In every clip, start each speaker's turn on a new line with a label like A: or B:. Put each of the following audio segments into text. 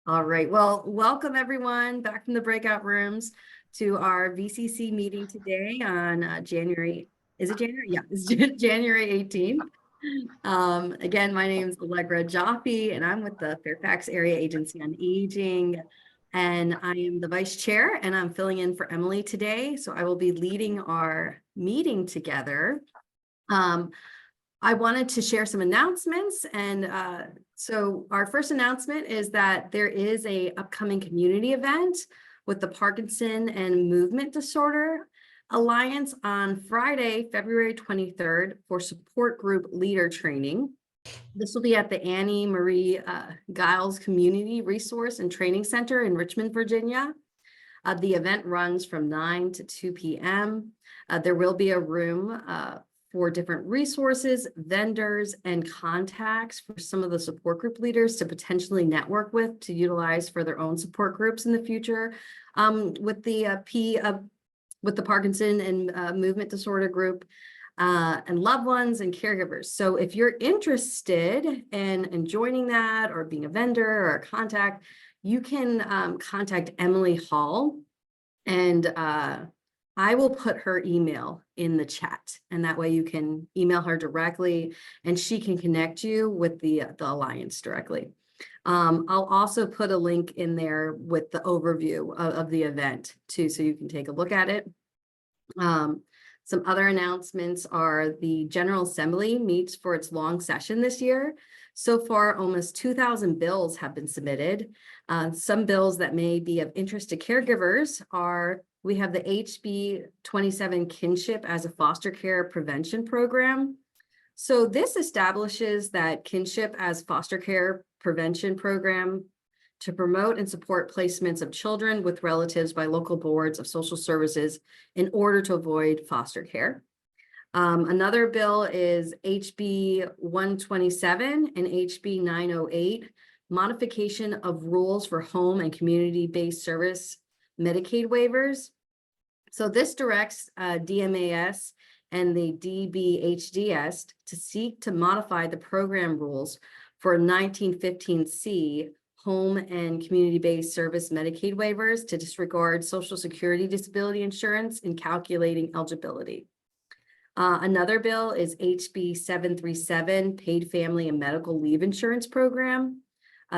A: All right. Well, welcome everyone back from the breakout rooms to our VCC meeting today on January. Is it January? Yeah, it's January 18th. Again, my name is Allegra Jaffe, and I'm with the Fairfax Area Agency on Aging. And I am the vice chair, and I'm filling in for Emily today. So I will be leading our meeting together. I wanted to share some announcements. And so our first announcement is that there is a upcoming community event with the Parkinson and Movement Disorder Alliance on Friday, February 23rd for support group leader training. This will be at the Annie Marie Giles Community Resource and Training Center in Richmond, Virginia. The event runs from 9 to 2 p.m. There will be a room for different resources, vendors, and contacts for some of the support group leaders to potentially network with to utilize for their own support groups in the future with the Parkinson and movement disorder group and loved ones and caregivers. So if you're interested in joining that or being a vendor or a contact, you can contact Emily Hall, and I will put her email in the chat, and that way you can email her directly and she can connect you with the Alliance directly. I'll also put a link in there with the overview of the event too, so you can take a look at it. Some other announcements are the General Assembly meets for its long session this year. So far, almost 2,000 bills have been submitted. Some bills that may be of interest to caregivers are, we have the HB 27 Kinship as a foster care prevention program. So this establishes that kinship as foster care prevention program to promote and support placements of children with relatives by local boards of social services in order to avoid foster care. Another bill is HB 127 and HB 908, modification of rules for home and community-based service Medicaid waivers. So this directs DMAS and the DBHDS to seek to modify the program rules for 1915C home and community-based service Medicaid waivers to disregard Social Security disability insurance in calculating eligibility. Another bill is HB 737, Paid Family and Medical Leave Insurance Program.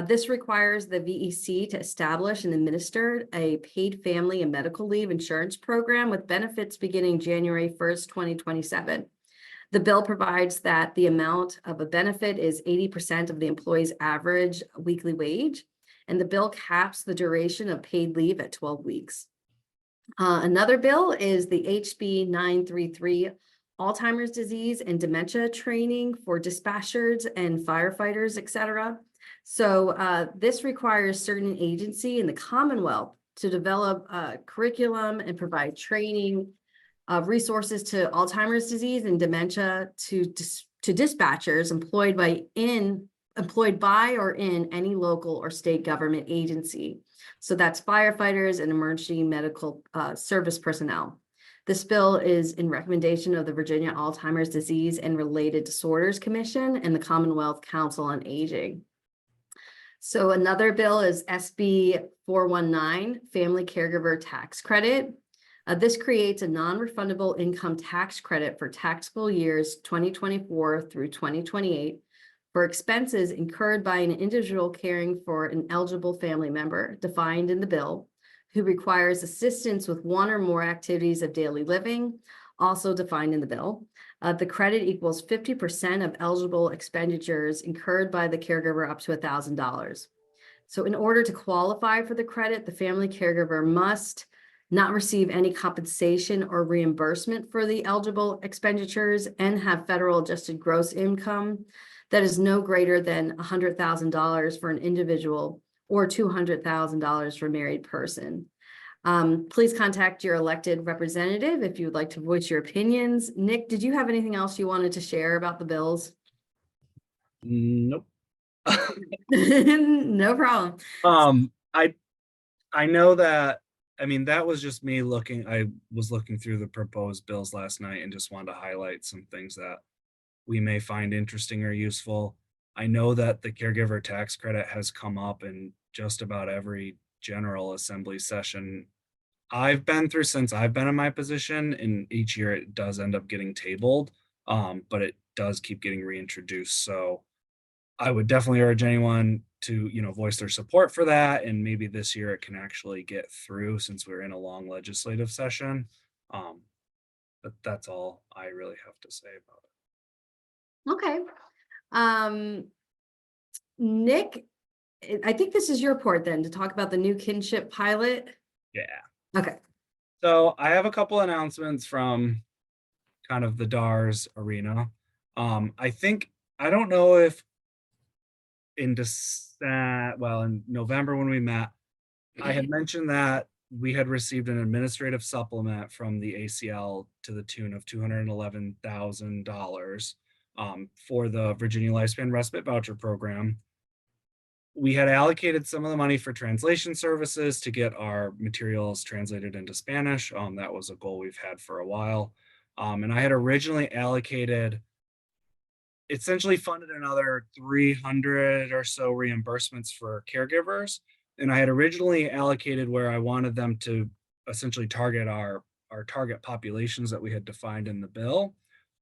A: This requires the VEC to establish and administer a paid family and medical leave insurance program with benefits beginning January 1st, 2027. The bill provides that the amount of a benefit is 80% of the employee's average weekly wage, and the bill caps the duration of paid leave at 12 weeks. Another bill is the HB 933, Alzheimer's disease and dementia training for dispatchers and firefighters, etc. So this requires certain agency in the Commonwealth to develop a curriculum and provide training of resources to Alzheimer's disease and dementia to dispatchers employed by or in any local or state government agency. So that's firefighters and emergency medical service personnel. This bill is in recommendation of the Virginia Alzheimer's Disease and Related Disorders Commission and the Commonwealth Council on Aging. So another bill is SB 419, Family Caregiver Tax Credit. This creates a non-refundable income tax credit for taxable years 2024 through 2028 for expenses incurred by an individual caring for an eligible family member defined in the bill who requires assistance with one or more activities of daily living, also defined in the bill. The credit equals 50% of eligible expenditures incurred by the caregiver up to $1,000. So in order to qualify for the credit, the family caregiver must not receive any compensation or reimbursement for the eligible expenditures and have federal adjusted gross income that is no greater than $100,000 for an individual or $200,000 for a married person. Please contact your elected representative if you would like to voice your opinions. Nick, did you have anything else you wanted to share about the bills?
B: Nope.
A: No problem.
B: I know that, I mean, that was just me looking. I was looking through the proposed bills last night and just wanted to highlight some things that we may find interesting or useful. I know that the caregiver tax credit has come up in just about every general assembly session I've been through since I've been in my position, and each year it does end up getting tabled, but it does keep getting reintroduced. So I would definitely urge anyone to, voice their support for that, and maybe this year it can actually get through since we're in a long legislative session. Um, but that's all I really have to say about
A: Okay. Nick, I think this is your part then to talk about the new kinship pilot.
B: it. Yeah.
A: Okay.
B: So I have a couple announcements from kind of the DARS arena. I don't know if in November when we met, I had mentioned that we had received an administrative supplement from the ACL to the tune of $211,000 for the Virginia Lifespan Respite Voucher Program. We had allocated some of the money for translation services to get our materials translated into Spanish. That was a goal we've had for a while. And I had originally essentially funded another 300 or so reimbursements for caregivers. And I had originally allocated where I wanted them to essentially target our target populations that we had defined in the bill.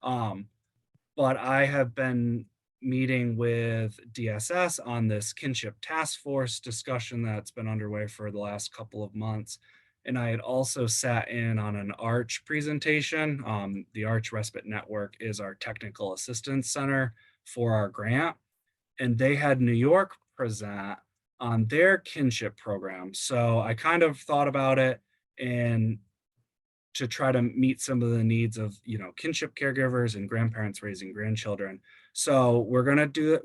B: But I have been meeting with DSS on this kinship task force discussion that's been underway for the last couple of months. And I had also sat in on an ARCH presentation. The ARCH Respite Network is our technical assistance center for our grant. And they had New York present on their kinship program. So I kind of thought about it and to try to meet some of the needs of, kinship caregivers and grandparents raising grandchildren. So we're going to do it.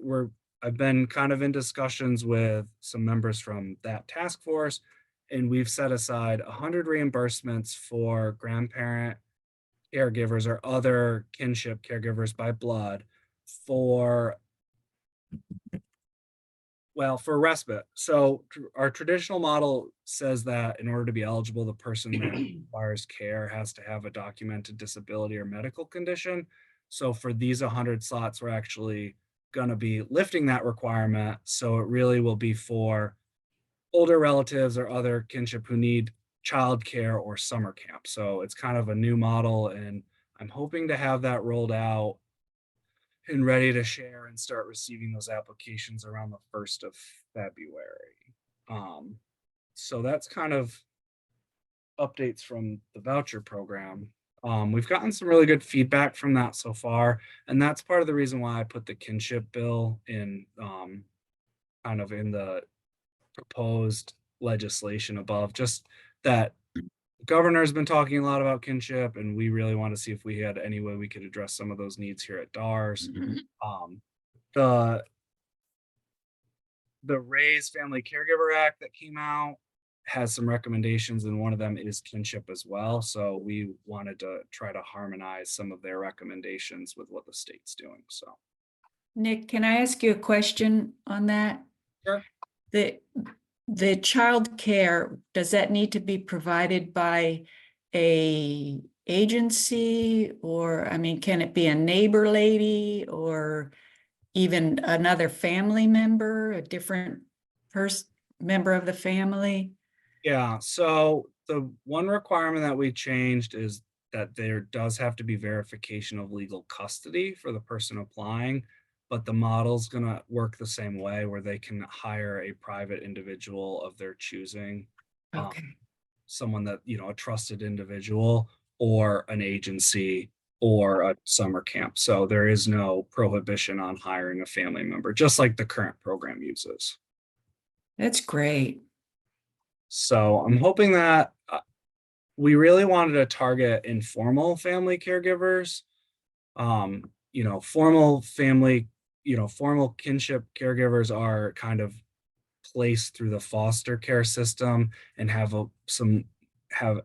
B: I've been kind of in discussions with some members from that task force, and we've set aside 100 reimbursements for grandparent caregivers or other kinship caregivers by blood for respite. So our traditional model says that in order to be eligible, the person that requires care has to have a documented disability or medical condition. So for these 100 slots, we're actually going to be lifting that requirement. So it really will be for older relatives or other kinship who need childcare or summer camp. So it's kind of a new model, and I'm hoping to have that rolled out and ready to share and start receiving those applications around the 1st of February. So that's kind of updates from the voucher program. We've gotten some really good feedback from that so far, and that's part of the reason why I put the kinship bill in kind of in the proposed legislation above, just that the governor's been talking a lot about kinship, and we really want to see if we had any way we could address some of those needs here at DARS. The Raise Family Caregiver Act that came out has some recommendations, and one of them is kinship as well. So we wanted to try to harmonize some of their recommendations with what the state's doing. So,
C: Nick, can I ask you a question on that?
B: sure.
C: The child care, does that need to be provided by a agency, or, I mean, can it be a neighbor lady or even another family member, a different member of the family?
B: Yeah, so the one requirement that we changed is that there does have to be verification of legal custody for the person applying, but the model's gonna work the same way where they can hire a private individual of their choosing.
C: Okay.
B: Someone that, a trusted individual or an agency or a summer camp. So there is no prohibition on hiring a family member, just like the current program uses.
C: That's great.
B: So I'm hoping that we really wanted to target informal family caregivers. Formal family, formal kinship caregivers are kind of placed through the foster care system and have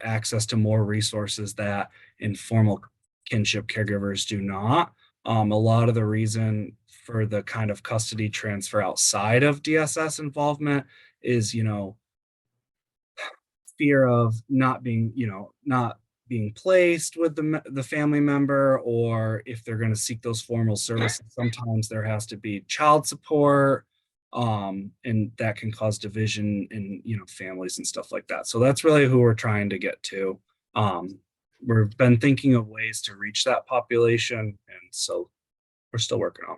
B: access to more resources that informal kinship caregivers do not. A lot of the reason for the kind of custody transfer outside of DSS involvement is, fear of not being placed with the family member, or if they're going to seek those formal services, sometimes there has to be child support And that can cause division in, families and stuff like that. So that's really who we're trying to get to. We've been thinking of ways to reach that population, and so we're still working on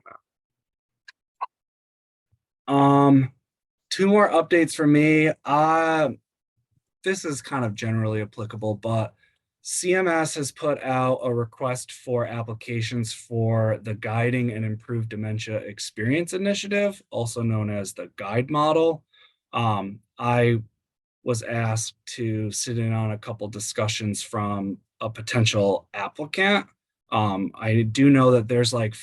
B: that. Two more updates for me. This is kind of generally applicable, but CMS has put out a request for applications for the Guiding and Improved Dementia Experience Initiative, also known as the GUIDE model. I was asked to sit in on a couple discussions from a potential applicant. I do know that there's like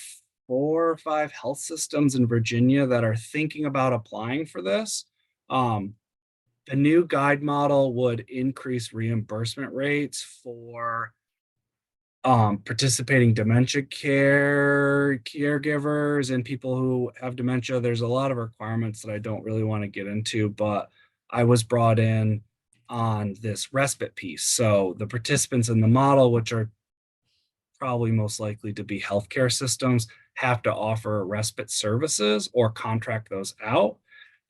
B: 4 or 5 health systems in Virginia that are thinking about applying for this. The new guide model would increase reimbursement rates for participating dementia caregivers and people who have dementia. There's a lot of requirements that I don't really want to get into, but I was brought in on this respite piece. So the participants in the model, which are probably most likely to be healthcare systems, have to offer respite services or contract those out.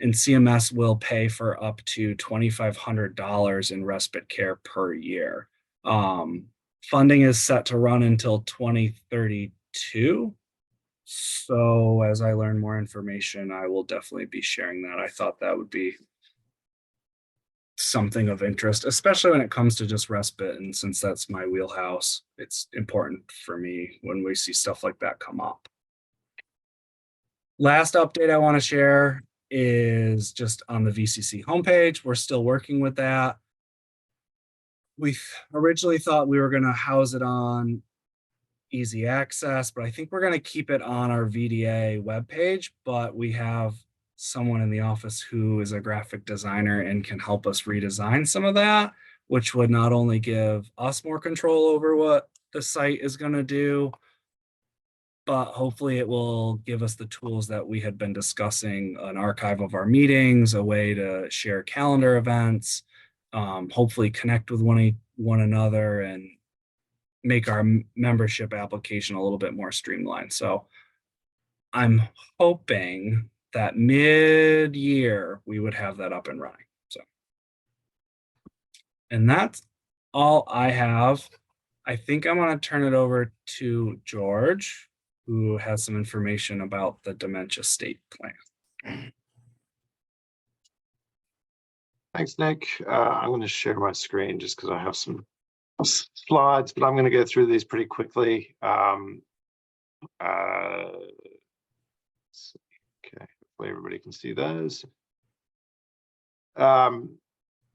B: And CMS will pay for up to $2,500 in respite care per year. Funding is set to run until 2032. So as I learn more information, I will definitely be sharing that. I thought that would be something of interest, especially when it comes to just respite. And since that's my wheelhouse, it's important for me when we see stuff like that come up. Last update I want to share is just on the VCC homepage. We're still working with that. We originally thought we were going to house it on easy access, but I think we're going to keep it on our VDA webpage, but we have someone in the office who is a graphic designer and can help us redesign some of that, which would not only give us more control over what the site is going to do, but hopefully it will give us the tools that we had been discussing, an archive of our meetings, a way to share calendar events, hopefully connect with one another and make our membership application a little bit more streamlined. So I'm hoping that mid-year we would have that up and running. So, and that's all I have. I think I'm going to turn it over to George, who has some information about the dementia state plan.
D: Thanks, Nick. I'm going to share my screen just because I have some slides, but I'm going to go through these pretty quickly. Okay, hopefully everybody can see those.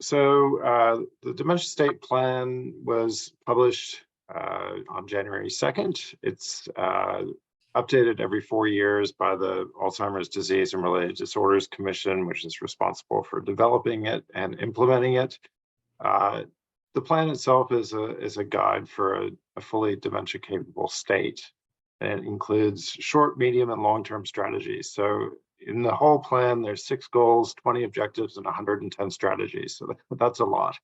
D: So the dementia state plan was published on January 2nd. It's updated every 4 years by the Alzheimer's Disease and Related Disorders Commission, which is responsible for developing it and implementing it. The plan itself is a guide for a fully dementia capable state, and it includes short, medium, and long-term strategies. So in the whole plan, there's 6 goals, 20 objectives, and 110 strategies. So that's a lot.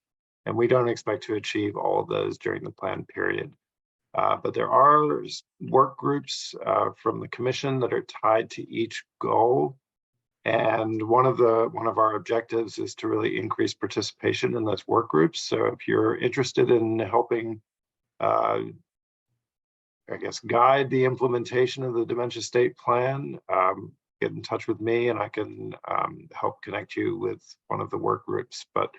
D: And we don't expect to achieve all of those during the plan period. But there are work groups from the commission that are tied to each goal. And one of our objectives is to really increase participation in those work groups. So if you're interested in helping, guide the implementation of the dementia state plan, get in touch with me and I can help connect you with one of the work groups. But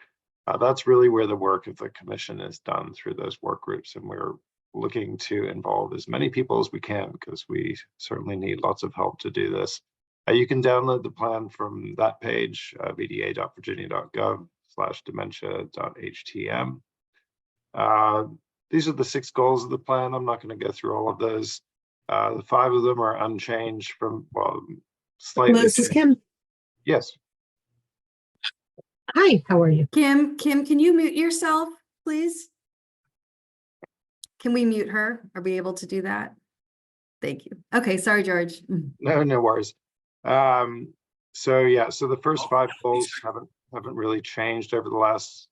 D: that's really where the work of the commission is done, through those work groups. And we're looking to involve as many people as we can, because we certainly need lots of help to do this. You can download the plan from that page, vda.virginia.gov/dementia.htm. These are the 6 goals of the plan. I'm not going to go through all of those. The 5 of them are unchanged from, slightly.
E: Hello, this is Kim.
D: Yes.
E: Hi, how are you?
A: Kim, can you mute yourself, please? Can we mute her? Are we able to do that? Thank you. Okay, sorry, George.
D: No worries. So the first 5 goals haven't really changed over the last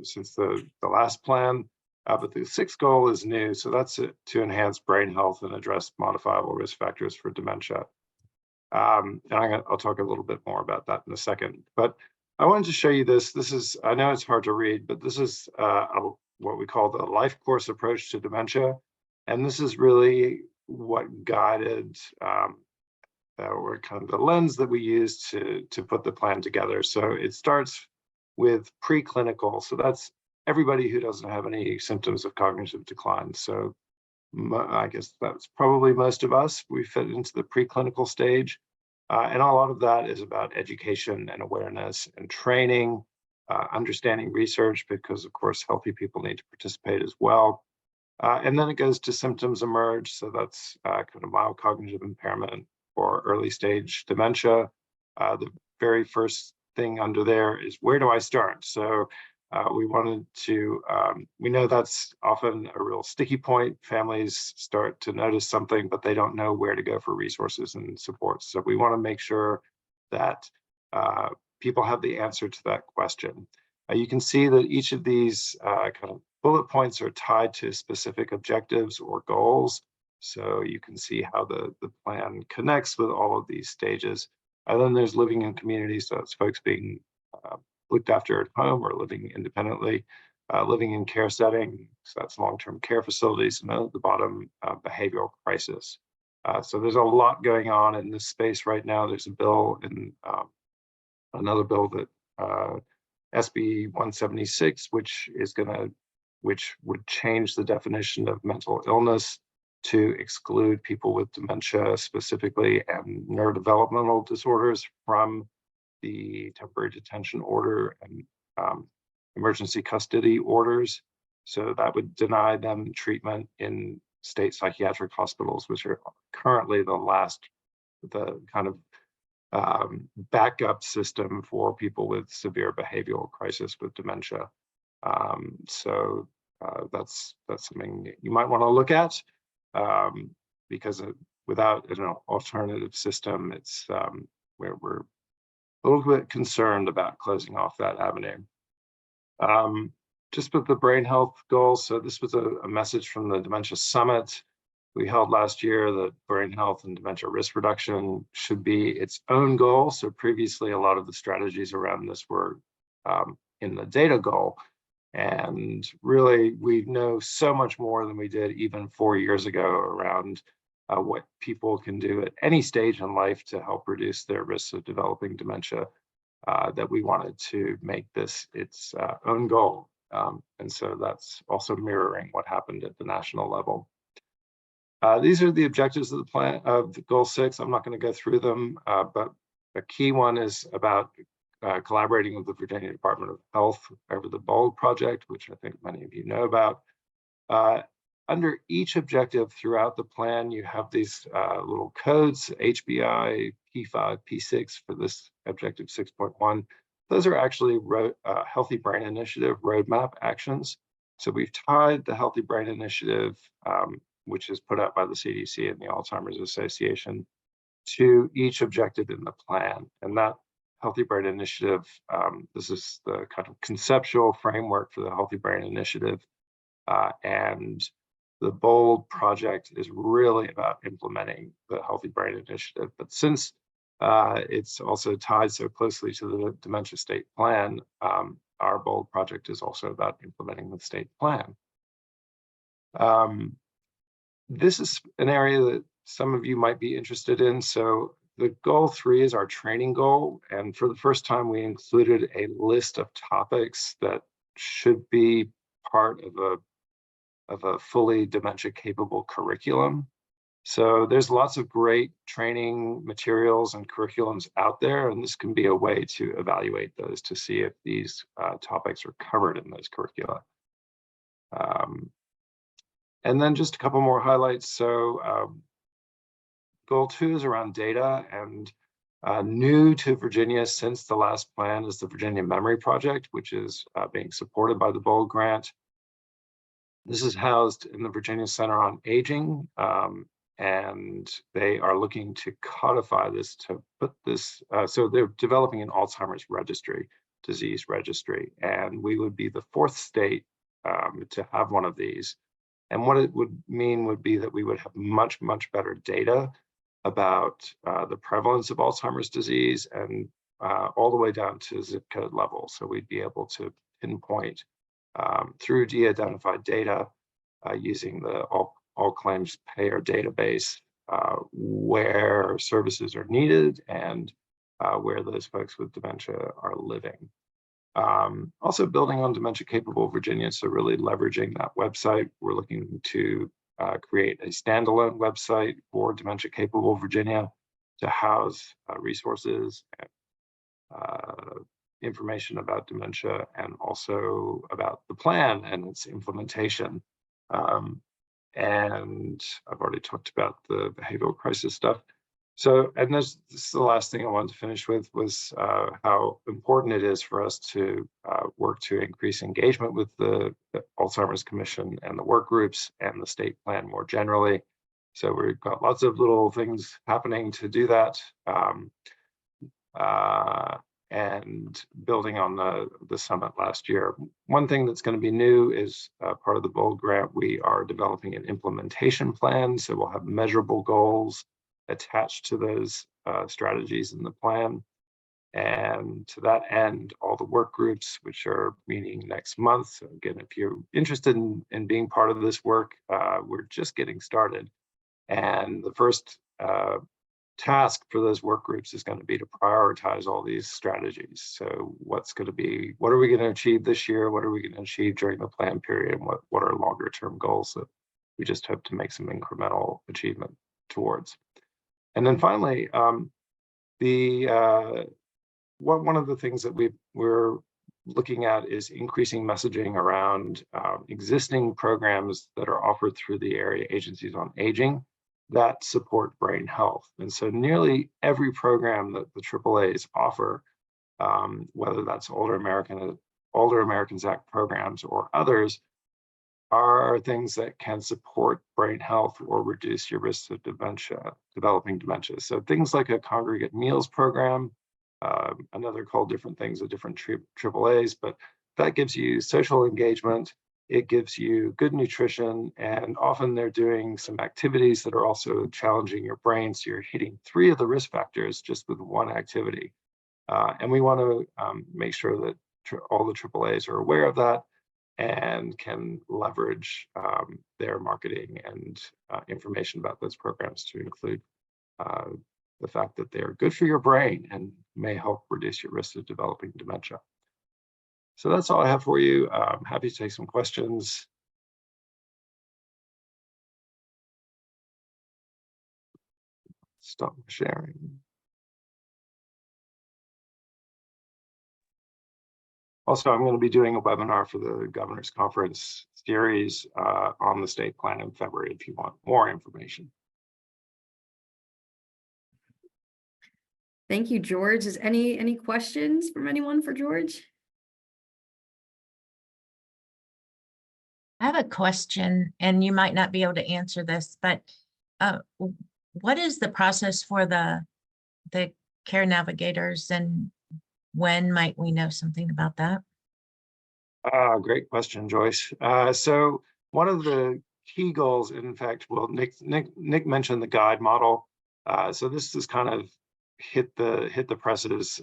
D: since the last plan, but the 6th goal is new. So that's to enhance brain health and address modifiable risk factors for dementia. And I'll talk a little bit more about that in a second. But I wanted to show you this. This is, I know it's hard to read, but this is what we call the life course approach to dementia. And this is really what guided or kind of the lens that we use to put the plan together. So it starts with preclinical. So that's everybody who doesn't have any symptoms of cognitive decline. So I guess that's probably most of us. We fit into the preclinical stage. And a lot of that is about education and awareness and training, understanding research, because of course, healthy people need to participate as well. And then it goes to symptoms emerge. So that's kind of mild cognitive impairment or early stage dementia. The very first thing under there is, where do I start? So we wanted to, we know that's often a real sticky point. Families start to notice something, but they don't know where to go for resources and support. So we want to make sure that people have the answer to that question. You can see that each of these kind of bullet points are tied to specific objectives or goals. So you can see how the plan connects with all of these stages. And then there's living in communities, so it's folks being looked after at home or living independently, living in care settings, so that's long-term care facilities, and at the bottom, behavioral crisis. So there's a lot going on in this space right now. There's a bill in another bill that SB 176, which would change the definition of mental illness to exclude people with dementia specifically and neurodevelopmental disorders from the temporary detention order and emergency custody orders. So that would deny them treatment in state psychiatric hospitals, which are currently the kind of backup system for people with severe behavioral crisis with dementia. So that's something you might want to look at, because without an alternative system, it's we're a little bit concerned about closing off that avenue. Just with the brain health goals, so this was a message from the Dementia Summit we held last year, that brain health and dementia risk reduction should be its own goal. So previously, a lot of the strategies around this were in the data goal. And really, we know so much more than we did even 4 years ago around what people can do at any stage in life to help reduce their risks of developing dementia, that we wanted to make this its own goal. And so that's also mirroring what happened at the national level. These are the objectives of the plan of Goal 6. I'm not going to go through them, but a key one is about collaborating with the Virginia Department of Health over the BOLD project, which I think many of you know about. Under each objective throughout the plan, you have these little codes, HBI, P5, P6 for this objective 6.1. Those are actually Healthy Brain Initiative roadmap actions. So we've tied the Healthy Brain Initiative, which is put out by the CDC and the Alzheimer's Association, to each objective in the plan. And that Healthy Brain Initiative, this is the kind of conceptual framework for the Healthy Brain Initiative. And the BOLD project is really about implementing the Healthy Brain Initiative. But since it's also tied so closely to the Dementia State Plan, our BOLD project is also about implementing the state plan. This is an area that some of you might be interested in. So the goal 3 is our training goal. And for the first time, we included a list of topics that should be part of a fully dementia capable curriculum. So there's lots of great training materials and curriculums out there, and this can be a way to evaluate those to see if these topics are covered in those curricula. And then just a couple more highlights. So goal 2 is around data, and new to Virginia since the last plan is the Virginia Memory Project, which is being supported by the BOLD grant. This is housed in the Virginia Center on Aging, and they are looking to codify this to put this, so they're developing an Alzheimer's registry, disease registry, and we would be the 4th state to have one of these. And what it would mean would be that we would have much, much better data about the prevalence of Alzheimer's disease and all the way down to zip code level. So we'd be able to pinpoint through de-identified data using the all claims payer database where services are needed and where those folks with dementia are living. Also building on Dementia Capable Virginia, so really leveraging that website. We're looking to create a standalone website for Dementia Capable Virginia to house resources and information about dementia and also about the plan and its implementation. And I've already talked about the behavioral crisis stuff. So, and this is the last thing I wanted to finish with was how important it is for us to work to increase engagement with the Alzheimer's Commission and the work groups and the state plan more generally. So we've got lots of little things happening to do that. And building on the summit last year. One thing that's going to be new is part of the BOLD grant, we are developing an implementation plan. So we'll have measurable goals attached to those strategies in the plan. And to that end, all the work groups, which are meeting next month. So again, if you're interested in being part of this work, we're just getting started. And the first task for those work groups is going to be to prioritize all these strategies. So what are we going to achieve this year? What are we going to achieve during the plan period? And what are longer term goals that we just hope to make some incremental achievement towards? And then finally, one of the things that we're looking at is increasing messaging around existing programs that are offered through the area agencies on aging that support brain health. And so nearly every program that the AAAs offer, whether that's Older Americans Act programs or others, are things that can support brain health or reduce your risk of developing dementia. So things like a congregate meals program, another called different things at different AAAs, but that gives you social engagement. It gives you good nutrition, and often they're doing some activities that are also challenging your brain. So you're hitting 3 of the risk factors just with one activity. And we want to make sure that all the AAAs are aware of that and can leverage their marketing and information about those programs to include the fact that they are good for your brain and may help reduce your risk of developing dementia. So that's all I have for you. I'm happy to take some questions. Stop sharing. Also, I'm going to be doing a webinar for the Governor's Conference series on the state plan in February if you want more information.
A: Thank you, George. Is any questions from anyone for George?
E: I have a question, and you might not be able to answer this, but what is the process for the care navigators, and when might we know something about that?
D: Great question, Joyce. So one of the key goals, in fact, well, Nick mentioned the guide model. So this is kind of hit the presses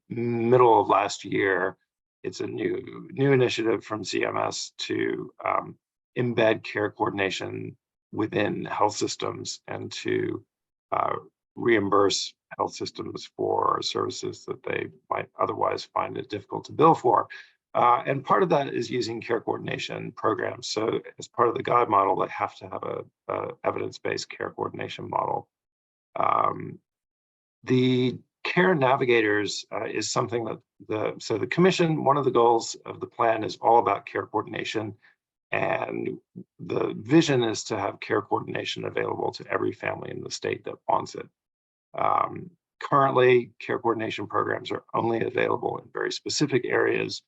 D: middle of last year. It's a new initiative from CMS to embed care coordination within health systems and to reimburse health systems for services that they might otherwise find it difficult to bill for. And part of that is using care coordination programs. So as part of the guide model, they have to have a evidence-based care coordination model. The care navigators is something that the commission, one of the goals of the plan is all about care coordination, and the vision is to have care coordination available to every family in the state that wants it. Currently, care coordination programs are only available in very specific areas,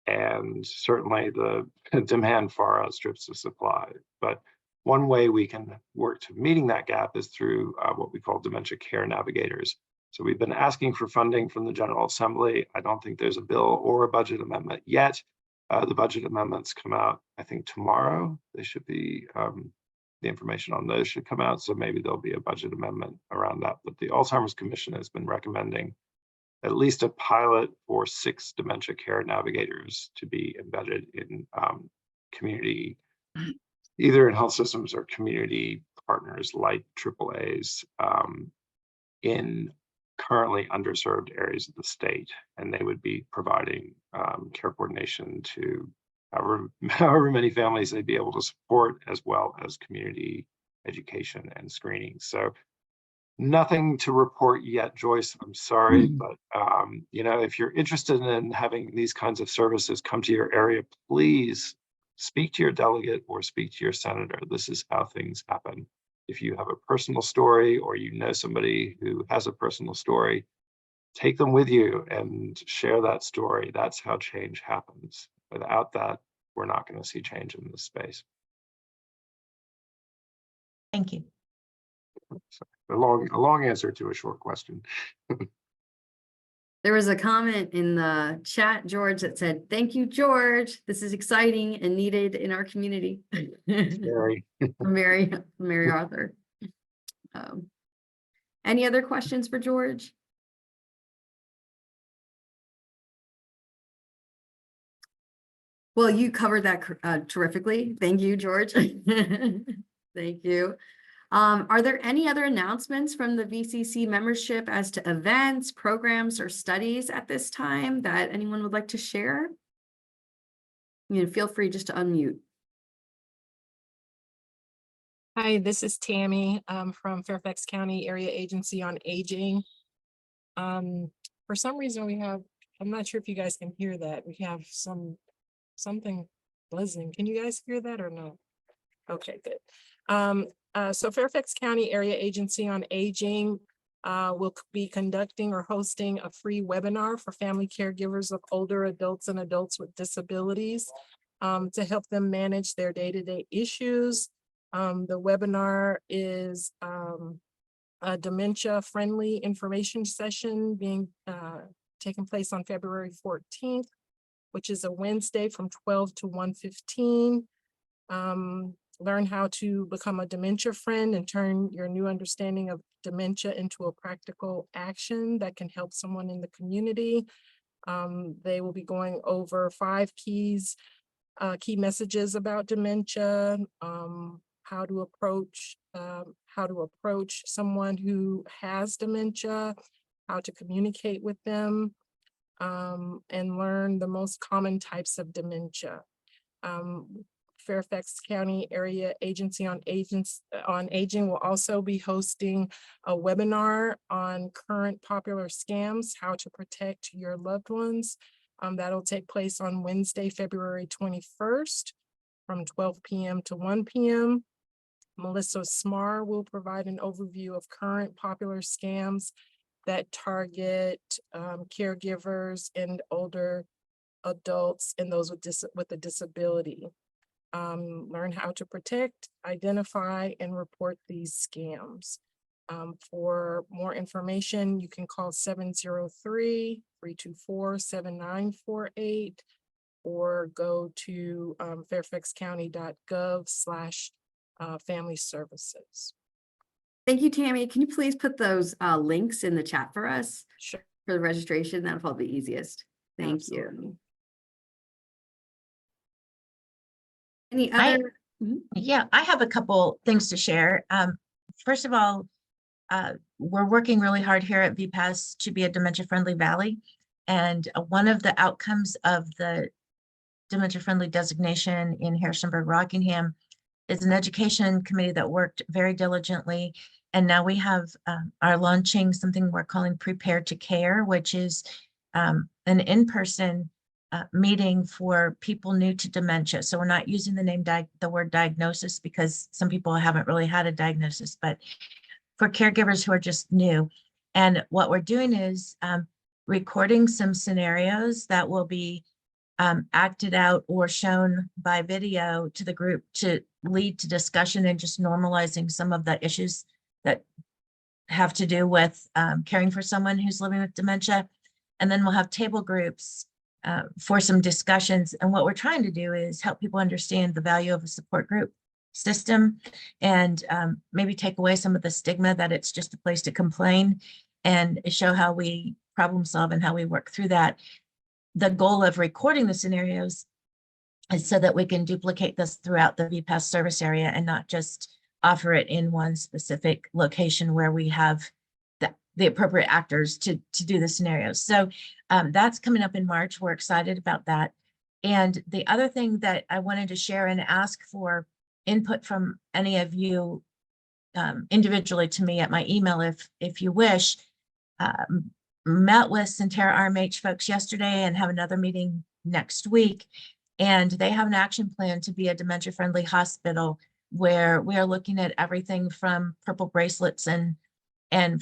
D: and certainly the demand far outstrips the supply. But one way we can work to meeting that gap is through what we call dementia care navigators. So we've been asking for funding from the General Assembly. I don't think there's a bill or a budget amendment yet. The budget amendments come out, I think, tomorrow. They should be the information on those should come out. So maybe there'll be a budget amendment around that. But the Alzheimer's Commission has been recommending at least a pilot for 6 dementia care navigators to be embedded in community, either in health systems or community partners like AAA's in currently underserved areas of the state. And they would be providing care coordination to however many families they'd be able to support, as well as community education and screening. So nothing to report yet, Joyce. I'm sorry, but you know, if you're interested in having these kinds of services come to your area, please speak to your delegate or speak to your senator. This is how things happen. If you have a personal story or you know somebody who has a personal story, take them with you and share that story. That's how change happens. Without that, we're not going to see change in this space.
E: Thank you.
D: So, a long answer to a short question.
A: There was a comment in the chat, George, that said, "Thank you, George. This is exciting and needed in our community."
D: Very.
A: From Mary Arthur. Any other questions for George? Well, you covered that terrifically. Thank you, George. Thank you. Are there any other announcements from the VCC membership as to events, programs, or studies at this time that anyone would like to share? You know, feel free just to unmute.
F: Hi, this is Tammy from Fairfax County Area Agency on Aging. For some reason I'm not sure if you guys can hear that. We have something buzzing. Can you guys hear that or no? Okay, good. So Fairfax County Area Agency on Aging will be conducting or hosting a free webinar for family caregivers of older adults and adults with disabilities to help them manage their day-to-day issues. The webinar is a dementia-friendly information session being taking place on February 14th, which is a Wednesday from 12 to 1:15. Learn how to become a dementia friend and turn your new understanding of dementia into a practical action that can help someone in the community. They will be going over 5 key messages about dementia, how to approach someone who has dementia, how to communicate with them, and learn the most common types of dementia. Fairfax County Area Agency on Aging will also be hosting a webinar on current popular scams, how to protect your loved ones. That'll take place on Wednesday, February 21st from 12 p.m. to 1 p.m. Melissa Smar will provide an overview of current popular scams that target caregivers and older adults and those with a disability. Learn how to protect, identify, and report these scams. For more information, you can call 703-324-7948 or go to fairfaxcounty.gov/family services.
A: Thank you, Tammy. Can you please put those links in the chat for us?
F: Sure.
A: For the registration? That'll probably be easiest. Thank
F: Absolutely.
A: you. Any other?
E: Yeah, I have a couple things to share. First of all, we're working really hard here at VPAS to be a dementia-friendly valley. And one of the outcomes of the dementia-friendly designation in Harrisonburg-Rockingham is an education committee that worked very diligently. And now we are launching something we're calling Prepare to Care, which is an in-person meeting for people new to dementia. So we're not using the word diagnosis because some people haven't really had a diagnosis, but for caregivers who are just new. And what we're doing is recording some scenarios that will be acted out or shown by video to the group to lead to discussion and just normalizing some of the issues that have to do with caring for someone who's living with dementia. And then we'll have table groups for some discussions. And what we're trying to do is help people understand the value of a support group system and maybe take away some of the stigma that it's just a place to complain and show how we problem solve and how we work through that. The goal of recording the scenarios is so that we can duplicate this throughout the VPAS service area and not just offer it in one specific location where we have the appropriate actors to do the scenarios. So that's coming up in March. We're excited about that. And the other thing that I wanted to share and ask for input from any of you individually to me at my email, if you wish, met with Centera RMH folks yesterday and have another meeting next week. And they have an action plan to be a dementia-friendly hospital where we are looking at everything from purple bracelets and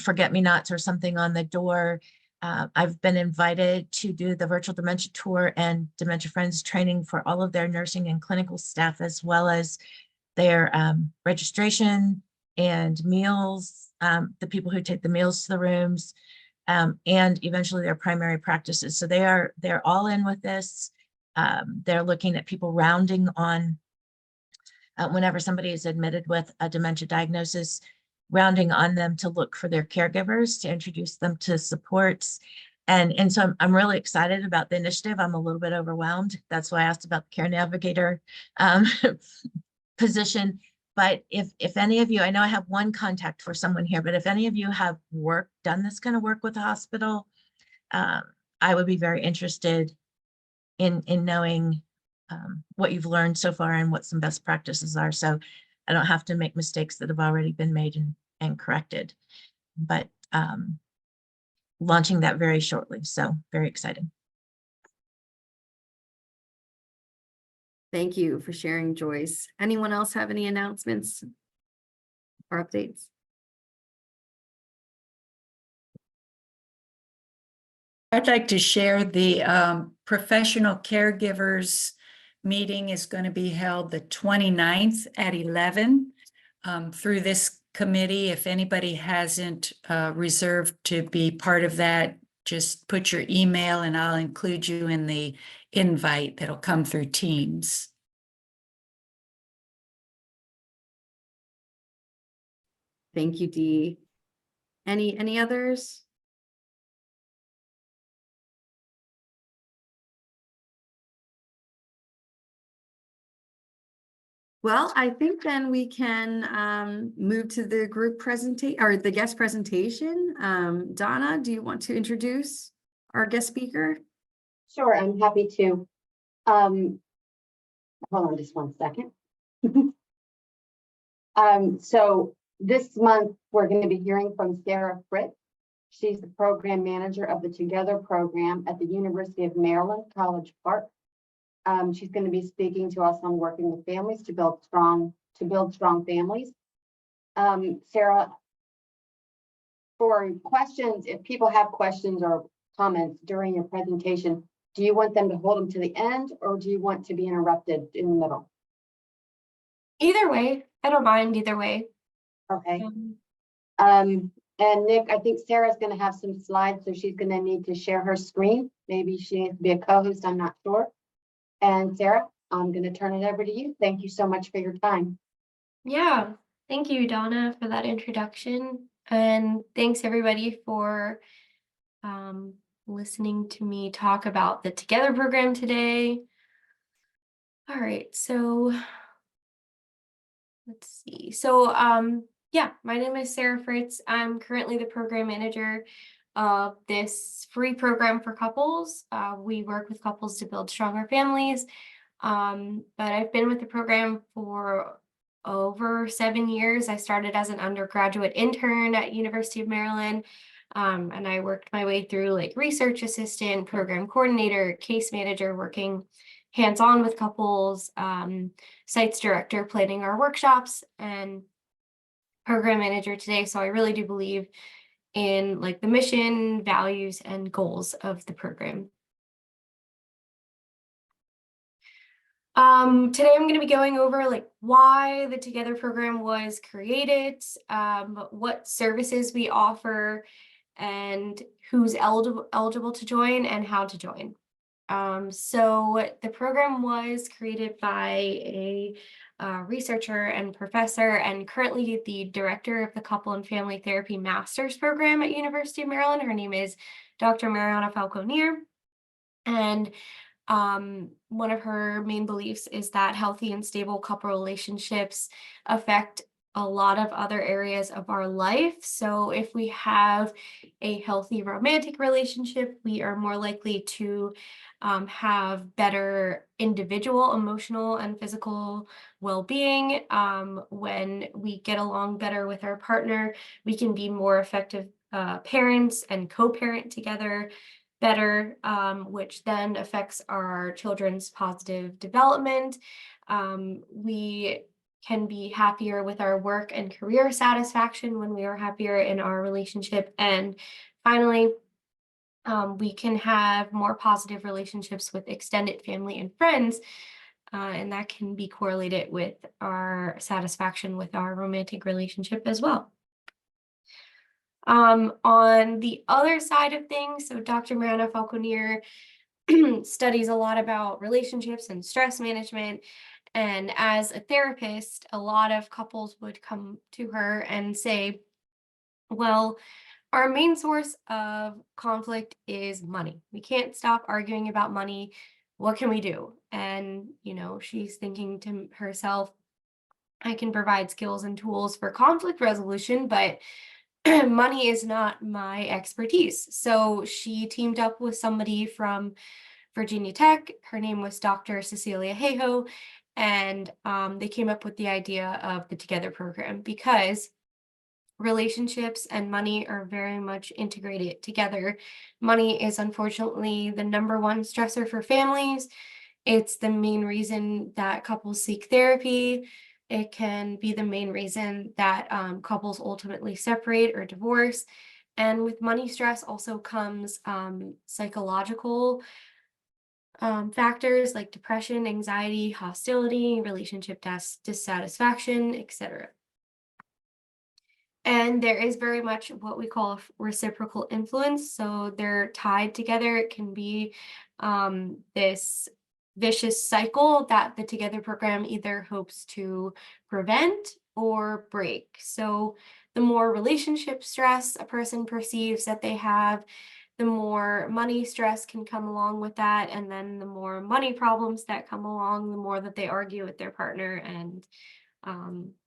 E: forget-me-nots or something on the door. I've been invited to do the virtual dementia tour and Dementia Friends training for all of their nursing and clinical staff, as well as their registration and meals, the people who take the meals to the rooms, and eventually their primary practices. So they're all in with this. They're looking at people rounding on whenever somebody is admitted with a dementia diagnosis, rounding on them to look for their caregivers, to introduce them to supports. And so I'm really excited about the initiative. I'm a little bit overwhelmed. That's why I asked about the Care Navigator position. But if any of you, I know I have one contact for someone here, but if any of you have done this kind of work with the hospital, I would be very interested in knowing what you've learned so far and what some best practices are. So I don't have to make mistakes that have already been made and corrected, but launching that very shortly. So very exciting.
A: Thank you for sharing, Joyce. Anyone else have any announcements or updates?
C: I'd like to share the professional caregivers meeting is going to be held the 29th at 11 through this committee. If anybody hasn't reserved to be part of that, just put your email and I'll include you in the invite that'll come through Teams.
A: Thank you, Dee. Any others? Well, I think then we can move to the group presentation or the guest presentation. Donna, do you want to introduce our guest speaker?
G: Sure, I'm happy to. Hold on just one second. So this month, we're going to be hearing from Sarah Fritz. She's the program manager of the Together program at the University of Maryland, College Park. She's going to be speaking to us on working with families to build strong families. Sarah, for questions, if people have questions or comments during your presentation, do you want them to hold them to the end or do you want to be interrupted in the middle?
H: Either way, I don't mind either way.
G: Okay. And Nick, I think Sarah's going to have some slides, so she's going to need to share her screen. Maybe she needs to be a co-host, I'm not sure. And Sarah, I'm going to turn it over to you. Thank you so much for your time.
H: Yeah, thank you, Donna, for that introduction. And thanks everybody for listening to me talk about the Together program today. All right, so let's see. So yeah, my name is Sarah Fritz. I'm currently the program manager of this free program for couples. We work with couples to build stronger families. But I've been with the program for over 7 years. I started as an undergraduate intern at University of Maryland. And I worked my way through like research assistant, program coordinator, case manager, working hands-on with couples, sites director, planning our workshops, and program manager today. So I really do believe in like the mission, values, and goals of the program. Today I'm going to be going over like why the Together program was created, what services we offer, and who's eligible to join and how to join. So the program was created by a researcher and professor, and currently the director of the Couple and Family Therapy Master's Program at University of Maryland. Her name is Dr. Mariana Falconier. And one of her main beliefs is that healthy and stable couple relationships affect a lot of other areas of our life. So if we have a healthy romantic relationship, we are more likely to have better individual, emotional, and physical well-being. When we get along better with our partner, we can be more effective parents and co-parent together better, which then affects our children's positive development. We can be happier with our work and career satisfaction when we are happier in our relationship. And finally, we can have more positive relationships with extended family and friends, and that can be correlated with our satisfaction with our romantic relationship as well. On the other side of things, so Dr. Mariana Falconier studies a lot about relationships and stress management. And as a therapist, a lot of couples would come to her and say, well, our main source of conflict is money. We can't stop arguing about money. What can we do? And, she's thinking to herself, I can provide skills and tools for conflict resolution, but money is not my expertise. So she teamed up with somebody from Virginia Tech. Her name was Dr. Cecilia Hayhoe, and they came up with the idea of the Together program because relationships and money are very much integrated together. Money is unfortunately the #1 stressor for families. It's the main reason that couples seek therapy. It can be the main reason that couples ultimately separate or divorce. And with money stress also comes psychological factors like depression, anxiety, hostility, relationship dissatisfaction, etc. And there is very much what we call a reciprocal influence. So they're tied together. It can be this vicious cycle that the Together program either hopes to prevent or break. So the more relationship stress a person perceives that they have, the more money stress can come along with that. And then the more money problems that come along, the more that they argue with their partner, and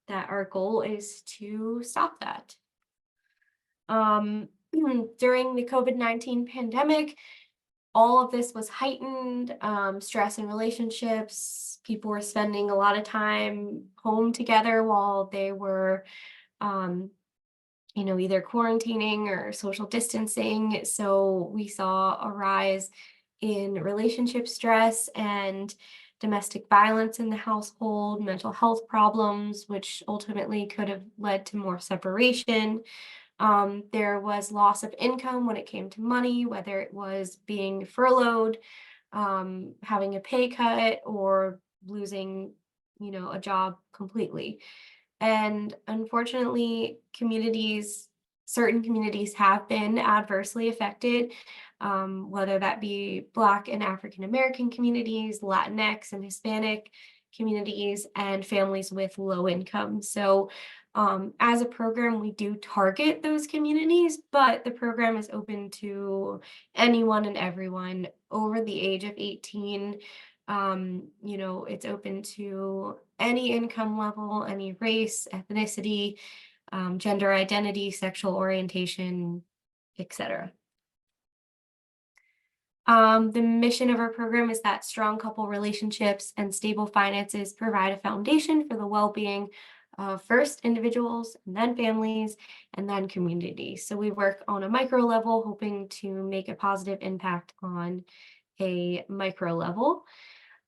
H: that our goal is to stop that. During the COVID-19 pandemic, all of this was heightened, stress in relationships. People were spending a lot of time home together while they were, either quarantining or social distancing. So we saw a rise in relationship stress and domestic violence in the household, mental health problems, which ultimately could have led to more separation. There was loss of income when it came to money, whether it was being furloughed, having a pay cut, or losing, a job completely. And unfortunately, certain communities have been adversely affected, whether that be Black and African American communities, Latinx and Hispanic communities, and families with low income. So as a program, we do target those communities, but the program is open to anyone and everyone over the age of 18. It's open to any income level, any race, ethnicity, gender identity, sexual orientation, etc. The mission of our program is that strong couple relationships and stable finances provide a foundation for the well-being of first individuals, and then families, and then communities. So we work on a micro level, hoping to make a positive impact on a micro level.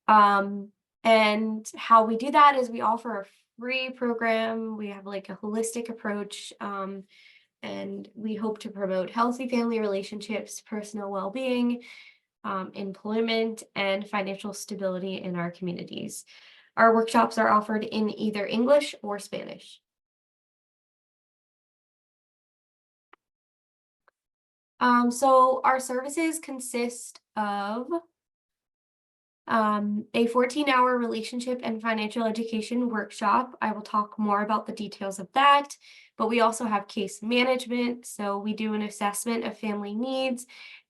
H: And how we do that is we offer a free program. We have like a holistic approach, and we hope to promote healthy family relationships, personal well-being, employment, and financial stability in our communities. Our workshops are offered in either English or Spanish. So our services consist of A 14-hour relationship and financial education workshop. I will talk more about the details of that, but we also have case management. So we do an assessment of family needs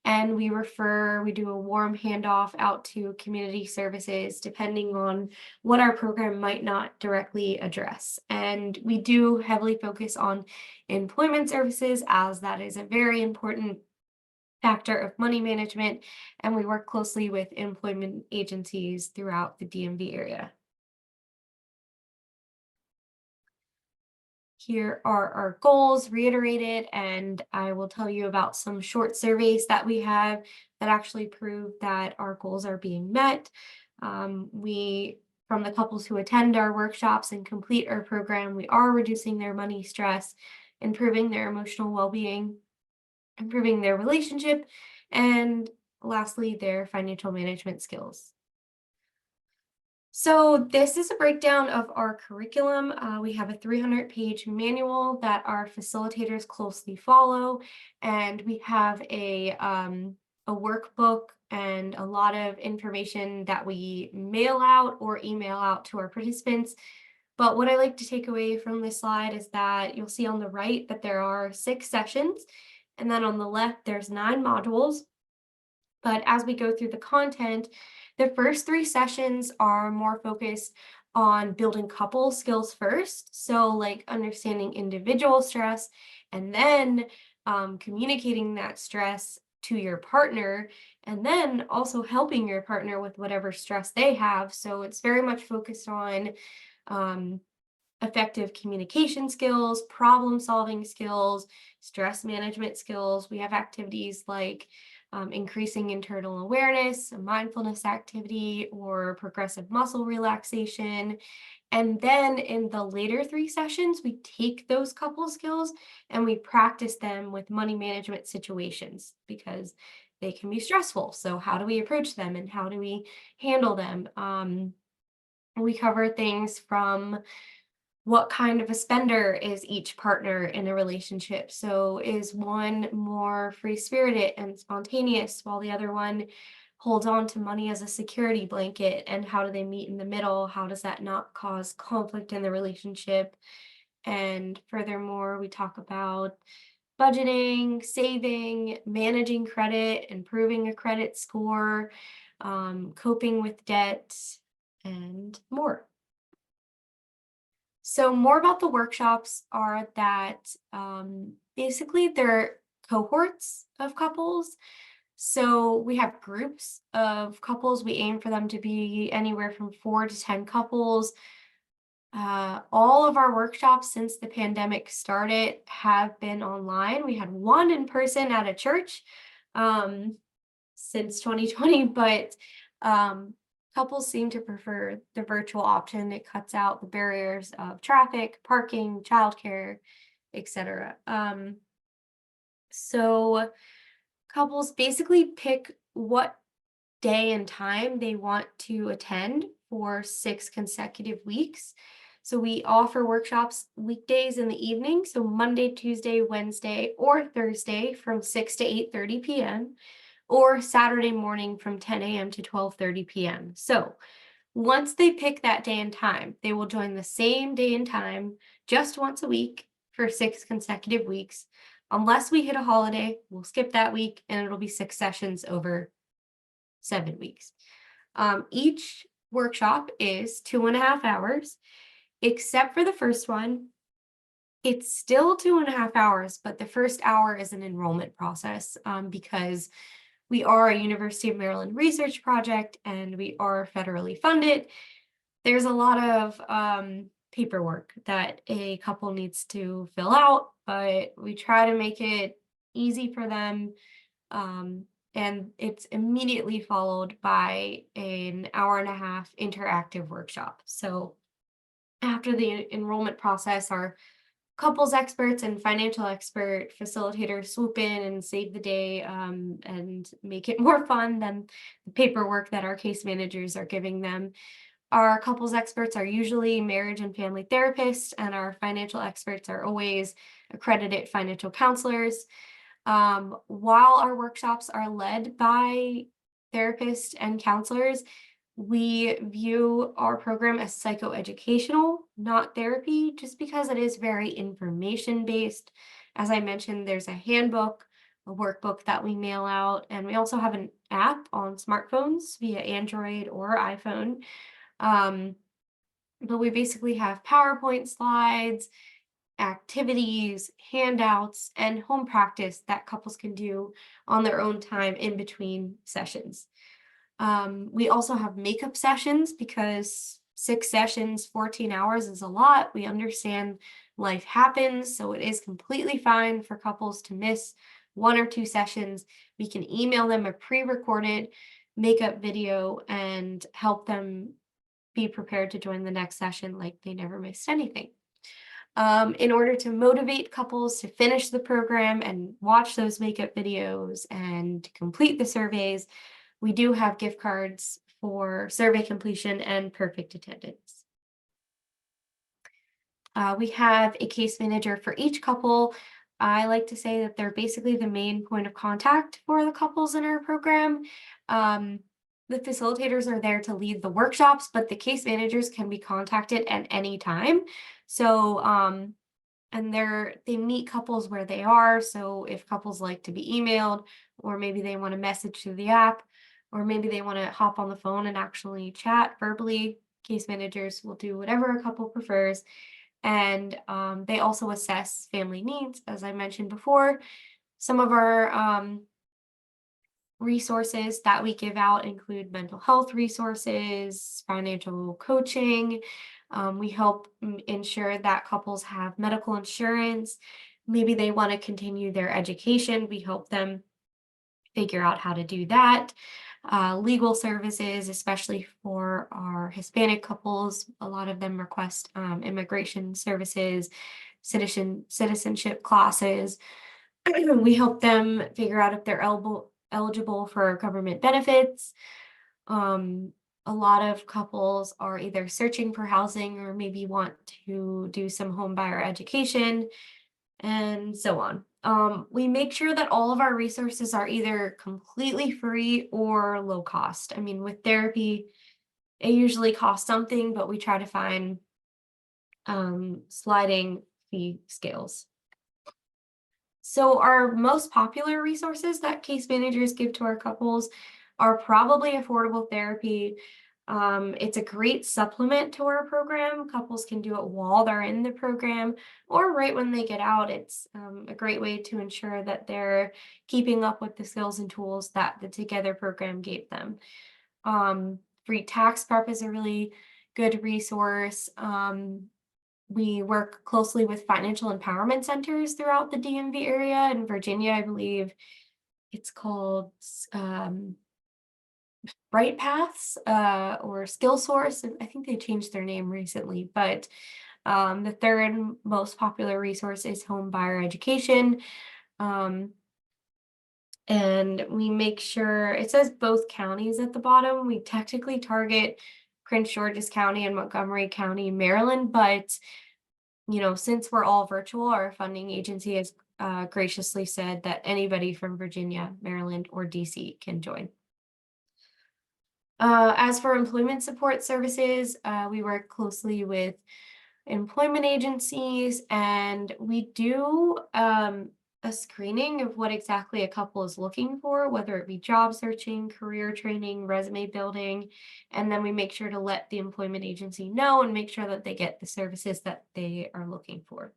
H: and we do a warm handoff out to community services depending on what our program might not directly address. And we do heavily focus on employment services, as that is a very important factor of money management, and we work closely with employment agencies throughout the DMV area. Here are our goals reiterated, and I will tell you about some short surveys that we have that actually prove that our goals are being met. From the couples who attend our workshops and complete our program, we are reducing their money stress, improving their emotional well-being, improving their relationship, and lastly, their financial management skills. So this is a breakdown of our curriculum. We have a 300-page manual that our facilitators closely follow, and we have a workbook and a lot of information that we mail out or email out to our participants. But what I like to take away from this slide is that you'll see on the right that there are 6 sessions, and then on the left, there's 9 modules. But as we go through the content, the first 3 sessions are more focused on building couple skills first. So like understanding individual stress and then communicating that stress to your partner, and then also helping your partner with whatever stress they have. So it's very much focused on effective communication skills, problem solving skills, stress management skills. We have activities like increasing internal awareness, a mindfulness activity, or progressive muscle relaxation. And then in the later 3 sessions, we take those couple skills and we practice them with money management situations because they can be stressful. So how do we approach them and how do we handle them? We cover things from what kind of a spender is each partner in a relationship. So is one more free-spirited and spontaneous while the other one holds on to money as a security blanket? And how do they meet in the middle? How does that not cause conflict in the relationship? And furthermore, we talk about budgeting, saving, managing credit, improving a credit score, coping with debt, and more. So more about the workshops are that basically they're cohorts of couples. So we have groups of couples. We aim for them to be anywhere from 4 to 10 couples. All of our workshops since the pandemic started have been online. We had one in person at a church since 2020, but couples seem to prefer the virtual option. It cuts out the barriers of traffic, parking, childcare, etc. So couples basically pick what day and time they want to attend for 6 consecutive weeks. So we offer workshops weekdays in the evening, so Monday, Tuesday, Wednesday, or Thursday from 6 to 8:30 p.m. or Saturday morning from 10 a.m. to 12:30 p.m. So once they pick that day and time, they will join the same day and time just once a week for 6 consecutive weeks. Unless we hit a holiday, we'll skip that week and it'll be 6 sessions over 7 weeks. Each workshop is 2.5 hours, except for the first one. It's still 2.5 hours, but the first hour is an enrollment process because we are a University of Maryland research project and we are federally funded. There's a lot of paperwork that a couple needs to fill out, but we try to make it easy for them. And it's immediately followed by an 1.5-hour interactive workshop. So after the enrollment process, our couples experts and financial expert facilitators swoop in and save the day and make it more fun than the paperwork that our case managers are giving them. Our couples experts are usually marriage and family therapists, and our financial experts are always accredited financial counselors. While our workshops are led by therapists and counselors, We view our program as psychoeducational, not therapy, just because it is very information-based. As I mentioned, there's a handbook, a workbook that we mail out, and we also have an app on smartphones via Android or iPhone. But we basically have PowerPoint slides, activities, handouts, and home practice that couples can do on their own time in between sessions. We also have makeup sessions because 6 sessions, 14 hours is a lot. We understand life happens, so it is completely fine for couples to miss 1 or 2 sessions. We can email them a pre-recorded makeup video and help them be prepared to join the next session like they never missed anything. In order to motivate couples to finish the program and watch those makeup videos and complete the surveys, we do have gift cards for survey completion and perfect attendance. We have a case manager for each couple. I like to say that they're basically the main point of contact for the couples in our program. The facilitators are there to lead the workshops, but the case managers can be contacted at any time. So, and they meet couples where they are. So if couples like to be emailed, or maybe they want to message through the app, or maybe they want to hop on the phone and actually chat verbally, case managers will do whatever a couple prefers. And they also assess family needs, as I mentioned before. Some of our resources that we give out include mental health resources, financial coaching. We help ensure that couples have medical insurance. Maybe they want to continue their education. We help them figure out how to do that. Legal services, especially for our Hispanic couples. A lot of them request immigration services, citizenship classes. We help them figure out if they're eligible for government benefits. A lot of couples are either searching for housing or maybe want to do some home buyer education and so on. We make sure that all of our resources are either completely free or low cost. I mean, with therapy, it usually costs something, but we try to find sliding fee scales. So our most popular resources that case managers give to our couples are probably affordable therapy. It's a great supplement to our program. Couples can do it while they're in the program or right when they get out. It's a great way to ensure that they're keeping up with the skills and tools that the Together program gave them. Free tax prep is a really good resource. We work closely with financial empowerment centers throughout the DMV area. In Virginia, I believe it's called Bright Paths or Skill Source. I think they changed their name recently, but the third most popular resource is home buyer education. And we make sure, it says both counties at the bottom. We technically target Prince George's County and Montgomery County, Maryland, but since we're all virtual, our funding agency has graciously said that anybody from Virginia, Maryland, or DC can join. As for employment support services, we work closely with employment agencies, and we do a screening of what exactly a couple is looking for, whether it be job searching, career training, resume building, and then we make sure to let the employment agency know and make sure that they get the services that they are looking for.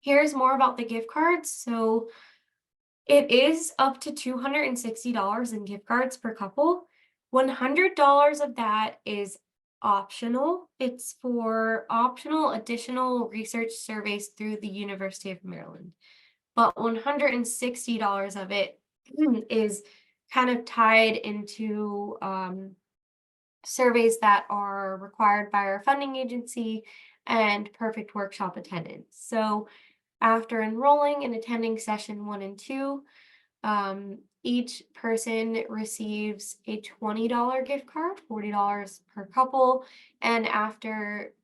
H: Here's more about the gift cards. So it is up to $260 in gift cards per couple. $100 of that is optional. It's for optional additional research surveys through the University of Maryland. But $160 of it is kind of tied into surveys that are required by our funding agency and perfect workshop attendance. So after enrolling and attending session 1 and 2, each person receives a $20 gift card, $40 per couple. And after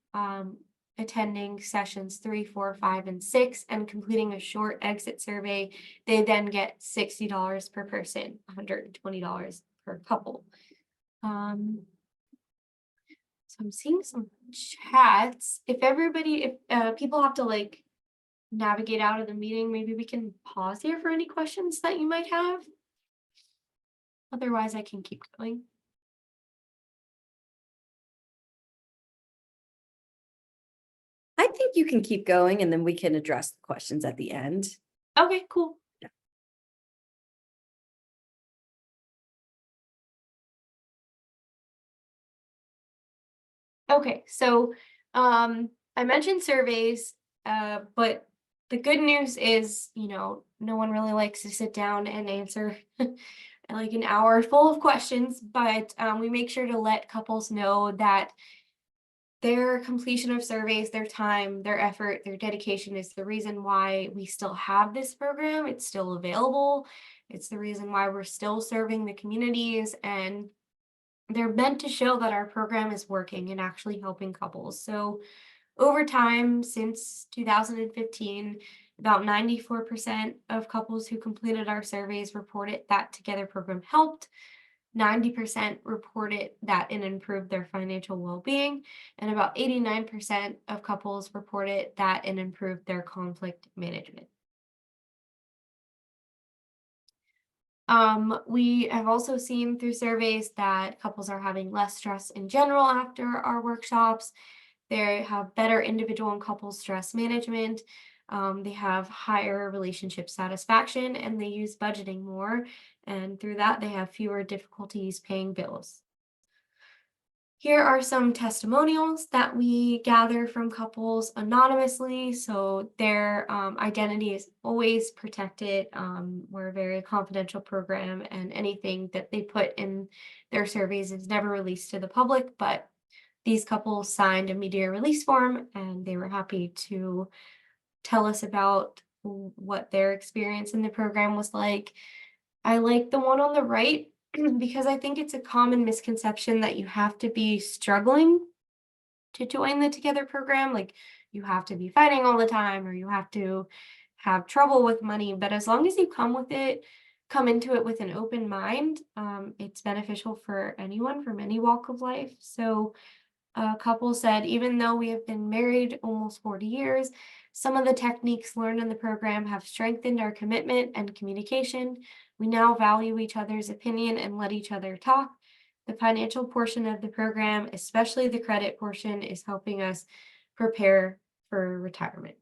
H: attending sessions 3, 4, 5, and 6 and completing a short exit survey, they then get $60 per person, $120 per couple. So I'm seeing some chats. If people have to like navigate out of the meeting, maybe we can pause here for any questions that you might have. Otherwise, I can keep going.
A: I think you can keep going and then we can address the questions at the end.
H: Okay, cool. Okay, so I mentioned surveys, but the good news is, no one really likes to sit down and answer like an hour full of questions, but we make sure to let couples know that their completion of surveys, their time, their effort, their dedication is the reason why we still have this program. It's still available. It's the reason why we're still serving the communities, and they're meant to show that our program is working and actually helping couples. So over time, since 2015, about 94% of couples who completed our surveys reported that Together program helped. 90% reported that it improved their financial well-being, and about 89% of couples reported that it improved their conflict management. We have also seen through surveys that couples are having less stress in general after our workshops. They have better individual and couple stress management. They have higher relationship satisfaction, and they use budgeting more. And through that, they have fewer difficulties paying bills. Here are some testimonials that we gather from couples anonymously, so their identity is always protected. We're a very confidential program, and anything that they put in their surveys is never released to the public, but these couples signed a media release form, and they were happy to tell us about what their experience in the program was like. I like the one on the right because I think it's a common misconception that you have to be struggling to join the Together program. Like you have to be fighting all the time, or you have to have trouble with money. But as long as you come into it with an open mind, it's beneficial for anyone from any walk of life. So a couple said, even though we have been married almost 40 years, some of the techniques learned in the program have strengthened our commitment and communication. We now value each other's opinion and let each other talk. The financial portion of the program, especially the credit portion, is helping us prepare for retirement.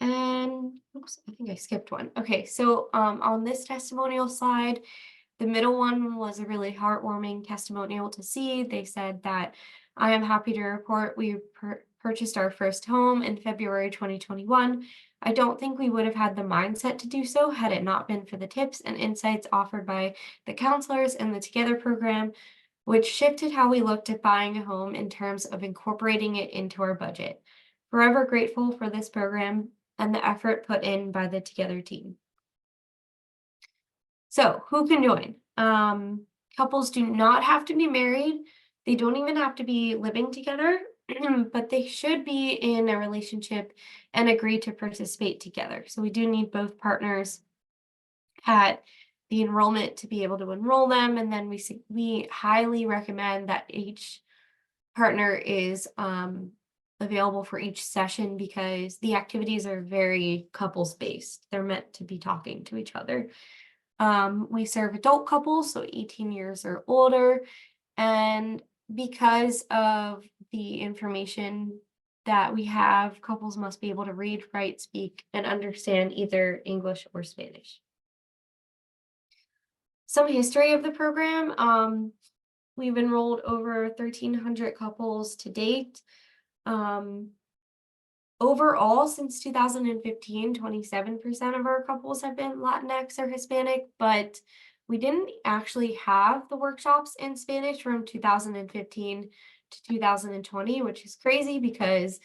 H: And oops, I think I skipped one. Okay, so on this testimonial slide, the middle one was a really heartwarming testimonial to see. They said that, I am happy to report we purchased our first home in February 2021. I don't think we would have had the mindset to do so had it not been for the tips and insights offered by the counselors in the Together program, which shifted how we looked at buying a home in terms of incorporating it into our budget. Forever grateful for this program and the effort put in by the Together team. So who can join? Couples do not have to be married. They don't even have to be living together, but they should be in a relationship and agree to participate together. So we do need both partners at the enrollment to be able to enroll them. And then we highly recommend that each partner is available for each session, because the activities are very couples based. They're meant to be talking to each other. We serve adult couples, so 18 years or older. And because of the information that we have, couples must be able to read, write, speak, and understand either English or Spanish. Some history of the program. We've enrolled over 1,300 couples to date. Overall, since 2015, 27% of our couples have been Latinx or Hispanic, but we didn't actually have the workshops in Spanish from 2015 to 2020, which is crazy because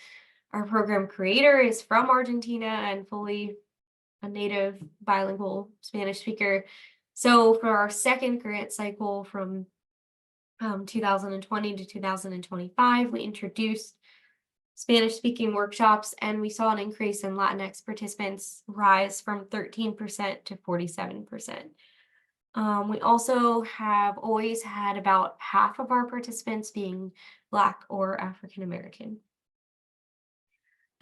H: our program creator is from Argentina and fully a native bilingual Spanish speaker. So for our second grant cycle from 2020 to 2025, we introduced Spanish-speaking workshops, and we saw an increase in Latinx participants rise from 13% to 47%. We also have always had about half of our participants being Black or African American.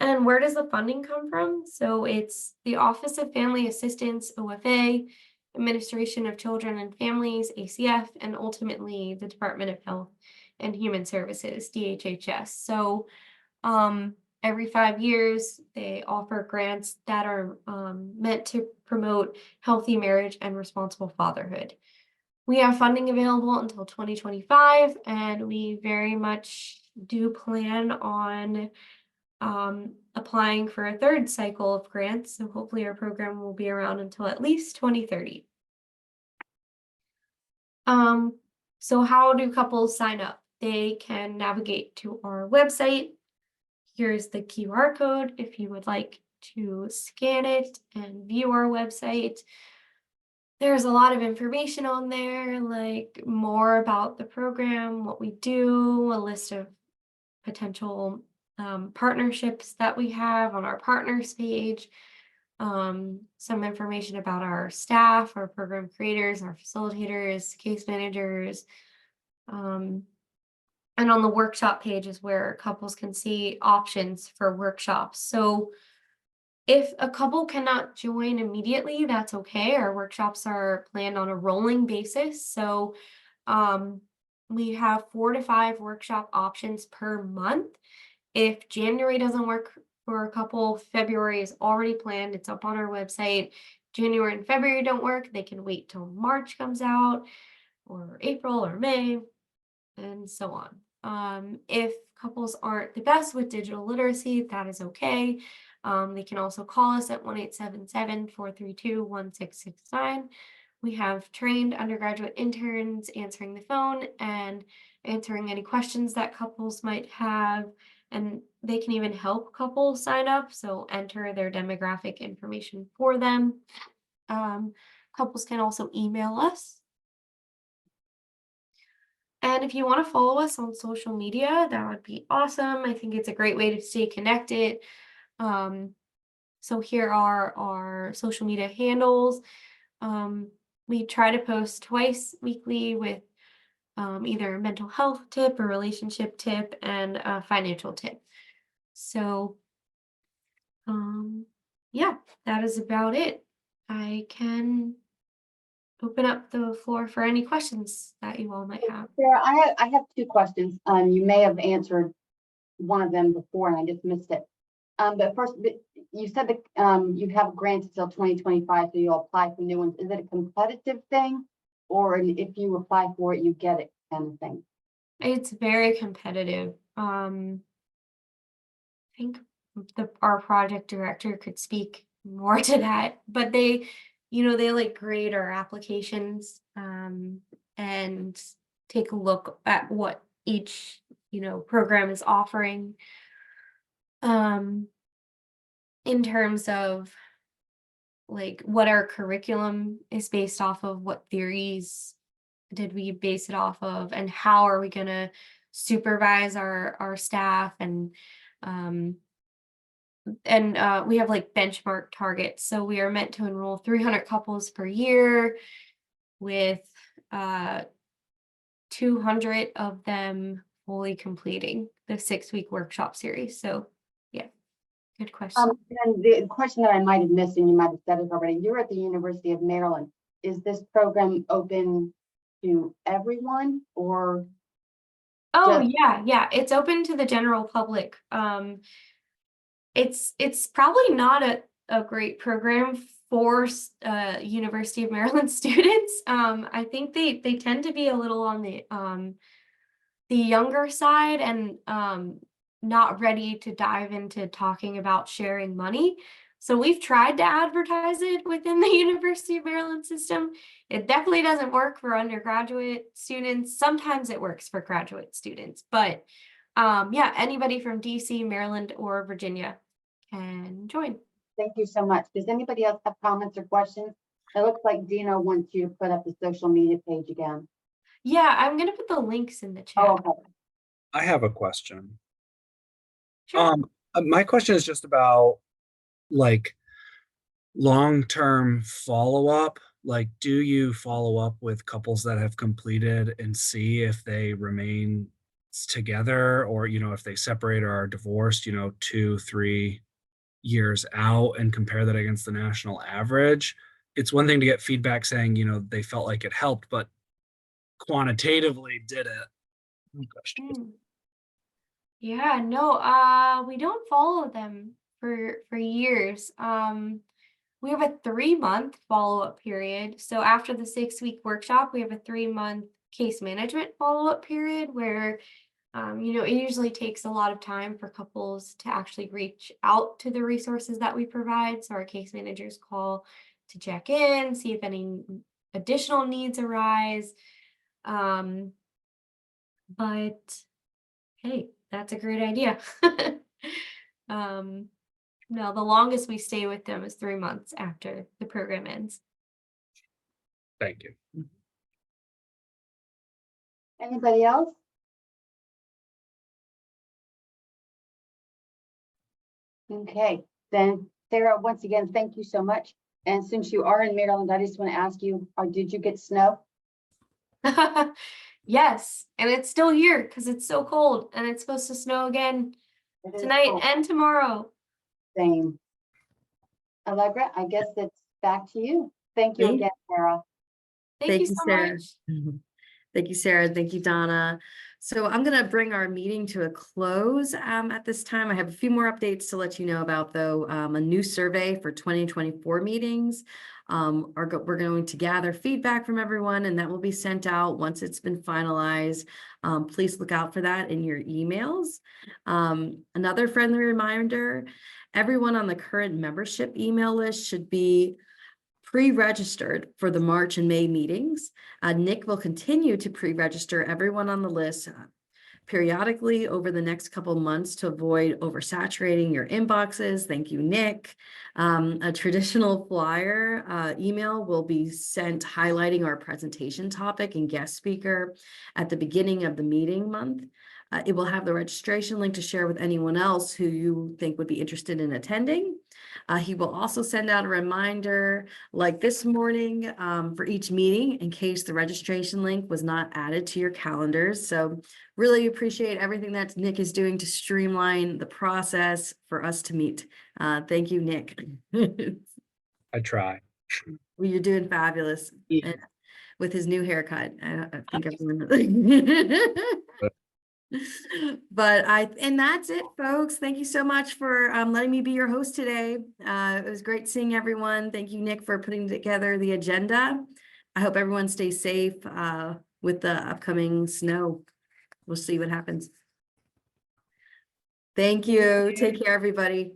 H: And where does the funding come from? So it's the Office of Family Assistance, OFA, Administration of Children and Families, ACF, and ultimately the Department of Health and Human Services, DHHS. So every 5 years, they offer grants that are meant to promote healthy marriage and responsible fatherhood. We have funding available until 2025, and we very much do plan on applying for a third cycle of grants. So hopefully our program will be around until at least 2030. So how do couples sign up? They can navigate to our website. Here's the QR code if you would like to scan it and view our website. There's a lot of information on there, like more about the program, what we do, a list of potential partnerships that we have on our partners page, some information about our staff, our program creators, our facilitators, case managers, and on the workshop page is where couples can see options for workshops. So if a couple cannot join immediately, that's okay. Our workshops are planned on a rolling basis. So we have 4 to 5 workshop options per month. If January doesn't work for a couple, February is already planned. It's up on our website. January and February don't work. They can wait till March comes out, or April or May, and so on. If couples aren't the best with digital literacy, that is okay. They can also call us at 1-877-432-1669. We have trained undergraduate interns answering the phone and answering any questions that couples might have, and they can even help couples sign up, so enter their demographic information for them. Couples can also email us. And if you want to follow us on social media, that would be awesome. I think it's a great way to stay connected. So here are our social media handles. We try to post twice weekly with either a mental health tip, a relationship tip, and a financial tip. So yeah, that is about it. I can open up the floor for any questions that you all might have.
G: Sarah, I have 2 questions. You may have answered one of them before and I just missed it. But first, you said that you have grants until 2025, so you'll apply for new ones. Is it a competitive thing, or if you apply for it, you get it kind of thing?
H: It's very competitive. I think our project director could speak more to that, but they like grade our applications and take a look at what each program is offering in terms of like what our curriculum is based off of, what theories did we base it off of, and how are we going to supervise our staff, and we have like benchmark targets. So we are meant to enroll 300 couples per year, with 200 of them fully completing the 6-week workshop series. So yeah, good question.
G: And the question that I might have missed, and you might have said it already, you're at the University of Maryland. Is this program open to everyone, or?
H: Oh, yeah, it's open to the general public. It's probably not a great program for University of Maryland students. I think they tend to be a little on the younger side, and not ready to dive into talking about sharing money. So we've tried to advertise it within the University of Maryland system. It definitely doesn't work for undergraduate students. Sometimes it works for graduate students, but yeah, anybody from DC, Maryland, or Virginia can join.
G: Thank you so much. Does anybody else have comments or questions? It looks like Dino wants you to put up the social media page again.
H: Yeah, I'm gonna put the links in the chat.
G: Oh, okay.
B: I have a question.
H: Sure.
B: My question is just about like long-term follow-up like, do you follow up with couples that have completed and see if they remain together, or, if they separate or are divorced, 2-3 years out, and compare that against the national average? It's one thing to get feedback saying, they felt like it helped, but quantitatively, did it? Oh, gosh.
H: Mm. Yeah, no, we don't follow them for years. We have a 3-month follow-up period. So after the 6-week workshop, we have a 3-month case management follow-up period where it usually takes a lot of time for couples to actually reach out to the resources that we provide. So our case managers call to check in, see if any additional needs arise. But hey, that's a great idea. No, the longest we stay with them is 3 months after the program ends.
B: Thank you.
G: Anybody else? Okay, then Sarah, once again, thank you so much. And since you are in Maryland, I just want to ask you, did you get snow?
H: Yes, and it's still here because it's so cold and it's supposed to snow again
G: It is
H: tonight
G: cold.
H: and tomorrow.
G: Same. Allegra, I guess it's back to you. Thank you
A: Me?
G: again, Sarah.
H: Thank you so
A: Sarah.
H: much.
A: Thank you, Sarah. Thank you, Donna. So I'm going to bring our meeting to a close at this time. I have a few more updates to let you know about, though. A new survey for 2024 meetings. We're going to gather feedback from everyone, and that will be sent out once it's been finalized. Please look out for that in your emails. Another friendly reminder, everyone on the current membership email list should be pre-registered for the March and May meetings. Nick will continue to pre-register everyone on the list periodically over the next couple months to avoid oversaturating your inboxes. Thank you, Nick. A traditional flyer email will be sent highlighting our presentation topic and guest speaker at the beginning of the meeting month. It will have the registration link to share with anyone else who you think would be interested in attending. He will also send out a reminder like this morning for each meeting in case the registration link was not added to your calendars. So really appreciate everything that Nick is doing to streamline the process for us to meet. Thank you, Nick.
B: I try.
A: Well, you're doing fabulous.
B: Yeah.
A: And with his new haircut. I think everyone. And that's it, folks. Thank you so much for letting me be your host today. It was great seeing everyone. Thank you, Nick, for putting together the agenda. I hope everyone stays safe with the upcoming snow. We'll see what happens. Thank you. Take care, everybody.